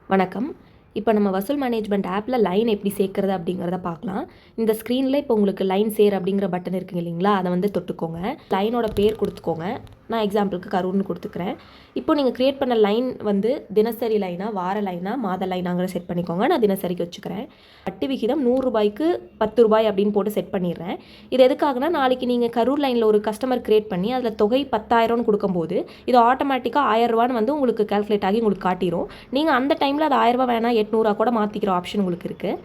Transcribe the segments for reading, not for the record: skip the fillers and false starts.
வணக்கம். இப்போ நம்ம வசூல் மேனேஜ்மெண்ட் ஆப்பில் லைன் எப்படி சேர்க்குறது அப்படிங்கிறத பார்க்கலாம். இந்த ஸ்க்ரீனில் இப்போ உங்களுக்கு லைன் சேர் அப்படிங்கிற பட்டன் இருக்குங்க இல்லைங்களா, அதை வந்து தொட்டுக்கோங்க. லைனோட பேர் கொடுத்துக்கோங்க. நான் எக்ஸாம்பிளுக்கு கரூர்னு கொடுத்துக்கிறேன். இப்போ நீங்கள் க்ரியேட் பண்ண லைன் வந்து தினசரி லைனா, வார லைனா, மாத லைனாங்கிற செட் பண்ணிக்கோங்க. நான் தினசரிக்கு வச்சுக்கிறேன். வட்டி விகிதம் 100 ரூபாய்க்கு 10 ரூபாய் அப்படின்னு போட்டு செட் பண்ணிடுறேன். இது எதுக்காகனா, நாளைக்கு நீங்கள் கரூர் லைனில் ஒரு கஸ்டமர் க்ரியேட் பண்ணி அதில் தொகை 10,000ன்னு கொடுக்கும்போது இது ஆட்டோமேட்டிக்காக 1000 ரூபான்னு வந்து உங்களுக்கு கால்குலேட் ஆகி உங்களுக்கு காட்டிடும். நீங்கள் அந்த டைமில் அது 1000 ரூபா வேணால் 800 கூட மாற்றிக்கிற ஆப்ஷன் உங்களுக்கு இருக்குது.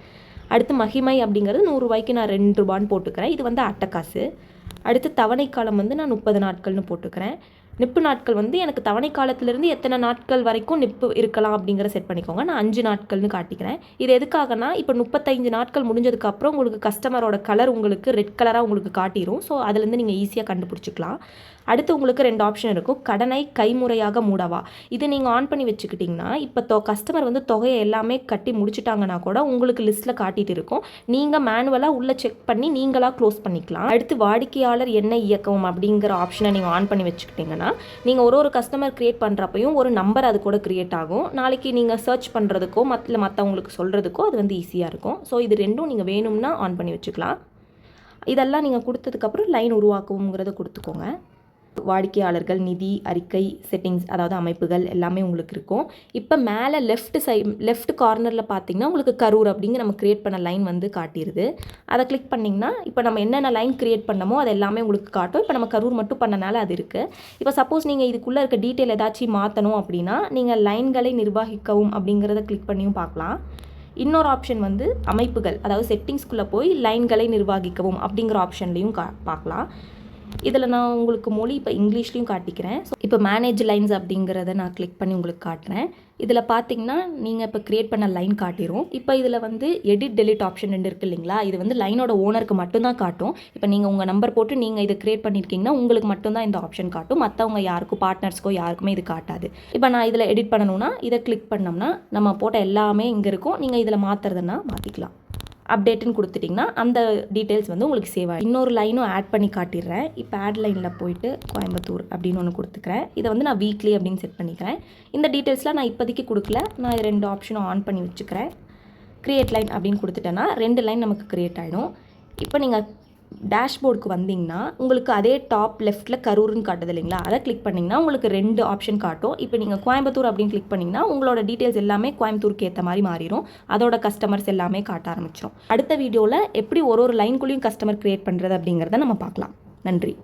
அடுத்து மகிமை அப்படிங்கிறது 100 ரூபாய்க்கு நான் 2 ரூபான்னு போட்டுக்கிறேன். இது வந்து அட்டக்காசு. அடுத்து தவணை காலம் வந்து நான் 30 நாட்கள்னு போட்டுக்கிறேன். நிப்பு நாட்கள் வந்து எனக்கு தவணை காலத்திலேருந்து எத்தனை நாட்கள் வரைக்கும் நிப்பு இருக்கலாம் அப்படிங்கிற செட் பண்ணிக்கோங்க. நான் 5 நாட்கள்னு காட்டிக்கிறேன். இது எதுக்காகனா, இப்போ 35 நாட்கள் முடிஞ்சதுக்கப்புறம் உங்களுக்கு கஸ்டமரோட கலர் உங்களுக்கு ரெட் கலராக உங்களுக்கு காட்டிடும். ஸோ அதுலேருந்து நீங்கள் ஈஸியாக கண்டுபிடிச்சிக்கலாம். அடுத்து உங்களுக்கு 2 ஆப்ஷன் இருக்கும். கடனை கைமுறையாக மூடவா. இது நீங்கள் ஆன் பண்ணி வச்சுக்கிட்டிங்கன்னா, இப்போ கஸ்டமர் வந்து தொகையை எல்லாமே கட்டி முடிச்சிட்டாங்கன்னா கூட உங்களுக்கு லிஸ்ட்டில் காட்டிகிட்டு இருக்கும். நீங்கள் மேனுவலாக உள்ளே செக் பண்ணி நீங்களாக க்ளோஸ் பண்ணிக்கலாம். அடுத்து வாடிக்கையாளர் எண்ணெய் இயக்கவும் அப்படிங்கிற ஆப்ஷனை நீங்கள் ஆன் பண்ணி வச்சுக்கிட்டிங்கன்னா, நீங்கள் ஒரு கஸ்டமர் க்ரியேட் பண்ணுறப்பையும் ஒரு நம்பர் அது கூட க்ரியேட் ஆகும். நாளைக்கு நீங்கள் சர்ச் பண்ணுறதுக்கோ மற்றவங்களுக்கு சொல்கிறதுக்கோ அது வந்து ஈஸியாக இருக்கும். ஸோ இது ரெண்டும் நீங்கள் வேணும்னா ஆன் பண்ணி வச்சுக்கலாம். இதெல்லாம் நீங்கள் கொடுத்ததுக்கப்புறம் லைன் உருவாக்குங்கிறத கொடுத்துக்கோங்க. வாடிக்கையாளர்கள், நிதி, அறிக்கை, செட்டிங்ஸ், அதாவது அமைப்புகள் எல்லாமே உங்களுக்கு இருக்கும். இப்போ மேலே லெஃப்ட் கார்னரில் பார்த்தீங்கன்னா உங்களுக்கு கரூர் அப்படிங்க நம்ம க்ரியேட் பண்ண லைன் வந்து காட்டிடுது. அதை கிளிக் பண்ணிங்கன்னா இப்போ நம்ம என்னென்ன லைன் க்ரியேட் பண்ணமோ அது எல்லாமே உங்களுக்கு காட்டும். இப்போ நம்ம கரூர் மட்டும் பண்ணனால அது இருக்குது. இப்போ சப்போஸ் நீங்கள் இதுக்குள்ளே இருக்க டீட்டெயில் ஏதாச்சும் மாற்றணும் அப்படின்னா நீங்கள் லைன்களை நிர்வகிக்கவும் அப்படிங்கிறத கிளிக் பண்ணியும் பார்க்கலாம். இன்னொரு ஆப்ஷன் வந்து அமைப்புகள், அதாவது செட்டிங்ஸ்குள்ளே போய் லைன்களை நிர்வகிக்கவும் அப்படிங்கிற ஆப்ஷன்லையும் பார்க்கலாம். இதில் நான் உங்களுக்கு மொழி இப்போ இங்கிலீஷ்லையும் காட்டிக்கிறேன். ஸோ இப்போ மேனேஜ் லைன்ஸ் அப்படிங்கிறத நான் கிளிக் பண்ணி உங்களுக்கு காட்டுறேன். இதில் பார்த்தீங்கன்னா நீங்கள் இப்போ க்ரியேட் பண்ண லைன் காட்டிடும். இப்போ இதில் வந்து எடிட் டெலிட் ஆப்ஷன் 2 இருக்குது இல்லைங்களா, இது வந்து லைனோட ஓனருக்கு மட்டும்தான் காட்டும். இப்போ நீங்கள் உங்கள் நம்பர் போட்டு நீங்கள் இதை க்ரியேட் பண்ணியிருக்கீங்கன்னா உங்களுக்கு மட்டும்தான் இந்த ஆப்ஷன் காட்டும். மற்றவங்க யாருக்கும், பார்ட்னர்ஸ்க்கோ யாருக்குமே இது காட்டாது. இப்போ நான் இதில் எடிட் பண்ணணும்னா இதை கிளிக் பண்ணோம்னா நம்ம போட்ட எல்லாமே இங்கே இருக்கும். நீங்கள் இதில் மாற்றுறதுன்னா மாற்றிக்கலாம். அப்டேட்டுன்னு கொடுத்துட்டிங்கன்னா அந்த டீட்டெயில்ஸ் வந்து உங்களுக்கு சேவ் ஆகும். இன்னொரு லைனும் ஆட் பண்ணி காட்டிடுறேன். இப்போ ஆட் லைனில் போயிட்டு கோயம்புத்தூர் அப்படின்னு ஒன்று கொடுத்துக்கிறேன். இதை வந்து நான் வீக்லி அப்படின்னு செட் பண்ணிக்கிறேன். இந்த டீட்டெயில்ஸ்லாம் நான் இப்போதைக்கு கொடுக்கல. நான் 2 ஆப்ஷனும் ஆன் பண்ணி வச்சுக்கிறேன். க்ரியேட் லைன் அப்படின்னு கொடுத்துட்டேன்னா 2 லைன் நமக்கு க்ரியேட் ஆகிடும். இப்போ நீங்கள் டேஷ்போர்டுக்கு வந்தீங்கன்னா உங்களுக்கு அதே டாப் லெஃப்ட்டில் கரூர்னு காட்டுது இல்லைங்களா, அதை கிளிக் பண்ணிங்கன்னா உங்களுக்கு 2 ஆப்ஷன் காட்டும். இப்போ நீங்கள் கோயம்புத்தூர் அப்படின்னு கிளிக் பண்ணிங்கன்னா உங்களோட டீட்டெயில்ஸ் எல்லாமே கோயம்புத்தூருக்கு ஏற்ற மாதிரி மாறிடும். அதோட கஸ்டமர்ஸ் எல்லாமே காட்ட ஆரம்பிச்சிடும். அடுத்த வீடியோவில் எப்படி ஒரு லைன்குள்ளேயும் கஸ்டமர் க்ரியேட் பண்ணுறது அப்படிங்கிறத நம்ம பார்க்கலாம். நன்றி.